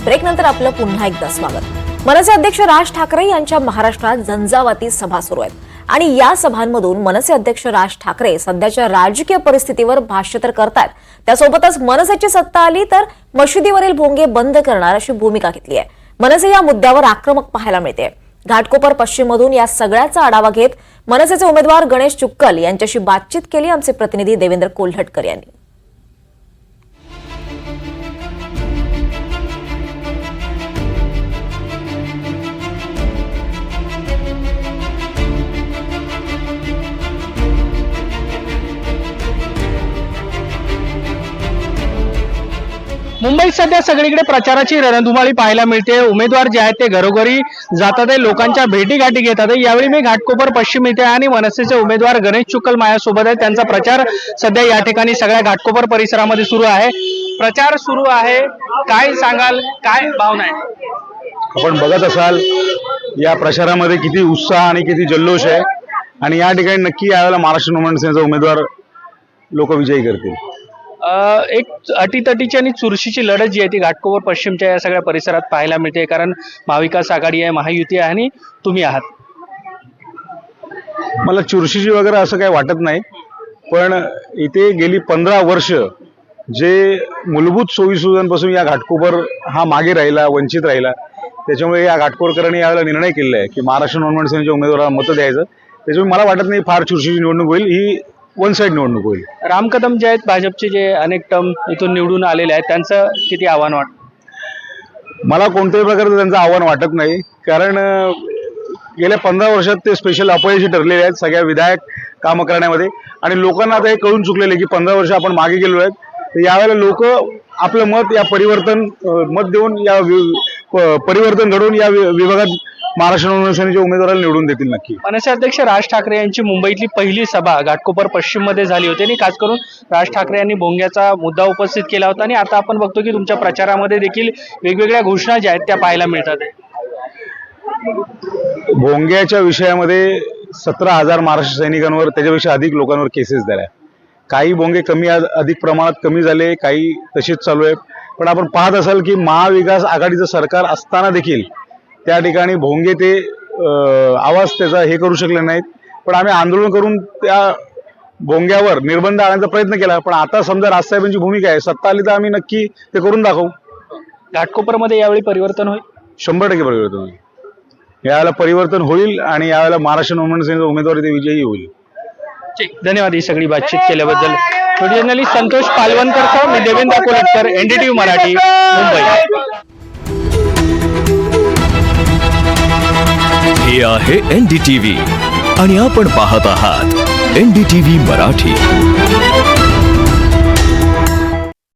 Break नंतर आपलं पुन्हा एकदा स्वागत। मनसे अध्यक्ष राज ठाकरे यांच्या महाराष्ट्रात झंझावाती सभा सुरू आहेत आणि या सभांमधून मनसे अध्यक्ष राज ठाकरे सध्याच्या राजकीय परिस्थितीवर भाष्य तर करतात, त्यासोबतच मनसेची सत्ता आली तर मशिदीवरील भोंगे बंद करणार अशी भूमिका घेतली आहे। मनसे या मुद्द्यावर आक्रमक पाहायला मिळते। घाटकोपर पश्चिममधून या सगळ्याचा आढावा घेत मनसेचे उमेदवार गणेश चुक्कल यांच्याशी बातचीत केली आमचे प्रतिनिधी देवेंद्र कोल्हटकर यांनी। मुंबईत सध्या सगळीकडे प्रचाराची रणधुमाळी पाहायला मिळते। उमेदवार जे आहेत ते घरोघरी जातात, लोकांच्या भेटीगाठी घेतात। यावेळी मी घाटकोपर पश्चिम इथे आणि मनसेचे उमेदवार गणेश चुक्कल माझ्यासोबत आहेत। त्यांचा प्रचार सध्या या ठिकाणी सगळ्या घाटकोपर परिसरामध्ये सुरू आहे। प्रचार सुरू आहे, काय सांगाल, काय भावना आहे? आपण बघत असाल या प्रचारामध्ये किती उत्साह आणि किती जल्लोष आहे आणि या ठिकाणी नक्की यावेळेला महाराष्ट्र नवनिर्माण सेनेचा उमेदवार लोक विजयी करतील। एक अटीतटीची आणि चुरशीची लढत जी आहे ती घाटकोपर पश्चिमच्या या सगळ्या परिसरात पाहायला मिळते, कारण महाविकास आघाडी आहे, महायुती आहे आणि तुम्ही आहात। मला चुरशीची वगैरे असं काही वाटत नाही, पण इथे गेली 15 वर्ष जे मूलभूत सोयीसुविधांपासून या घाटकोपर हा मागे राहिला, वंचित राहिला, त्याच्यामुळे या घाटकोपरकरांनी यावेळेला निर्णय केलेला आहे की महाराष्ट्र नवनिर्माण सेनेच्या उमेदवाराला मतं द्यायचं। त्याच्यामुळे मला वाटत नाही फार चुरशीची निवडणूक होईल, ही वन साइड निवडणूक होईल। राम कदम जे आहेत भाजपचे, जे अनेक टर्म इथून निवडून आलेले आहेत, त्यांचं किती आव्हान वाटतं? मला कोणत्याही प्रकारचं त्यांचं आव्हान वाटत नाही, कारण गेल्या 15 वर्षात ते स्पेशल अपयशी ठरलेले आहेत सगळ्या विधायक कामं करण्यामध्ये आणि लोकांना आता हे कळून चुकलेले की 15 वर्ष आपण मागे गेलो आहेत, तर यावेळेला लोक आपलं मत या मत देऊन या परिवर्तन घडवून या विभागात महाराष्ट्र नवनिर्माण सेनेच्या उमेदवाराला निवडून देतील नक्की। मनसे अध्यक्ष राज ठाकरे यांची मुंबईतली पहिली सभा घाटकोपर पश्चिम मध्ये झाली होती आणि खास करून राज ठाकरे यांनी भोंग्याचा मुद्दा उपस्थित केला होता आणि आता आपण बघतो की तुमच्या प्रचारामध्ये देखील वेगवेगळ्या घोषणा ज्या आहेत त्या पाहायला मिळतात। भोंग्याच्या विषयामध्ये 17,000 महाराष्ट्र सैनिकांवर, त्याच्यापेक्षा अधिक लोकांवर केसेस झाल्या। काही भोंगे कमी अधिक प्रमाणात कमी झाले, काही तसेच चालू आहे। पण आपण पाहत असाल की महाविकास आघाडीचं सरकार असताना देखील त्या ठिकाणी भोंगे ते आवाज त्याचा हे करू शकले नाहीत, पण आम्ही आंदोलन करून त्या भोंग्यावर निर्बंध आणण्याचा प्रयत्न केला। पण आता समजा राजसाहेबांची भूमिका आहे, सत्ता आली तर आम्ही नक्की ते करून दाखवू। घाटकोपरमध्ये यावेळी परिवर्तन होईल, 100% परिवर्तन होईल। यावेळेला परिवर्तन होईल आणि यावेळेला महाराष्ट्र नवनिर्माण सेनेचा उमेदवार ते विजयी होईल। ठीक, धन्यवाद ही सगळी बातचीत केल्याबद्दल। व्हिडिओ जर्नलिस्ट संतोष पालवणकर, मी देवेंद्र कोल्हटकर, NDTV मराठी, मुंबई। हे आहे NDTV आणि आपण पाहत आहात NDTV मराठी।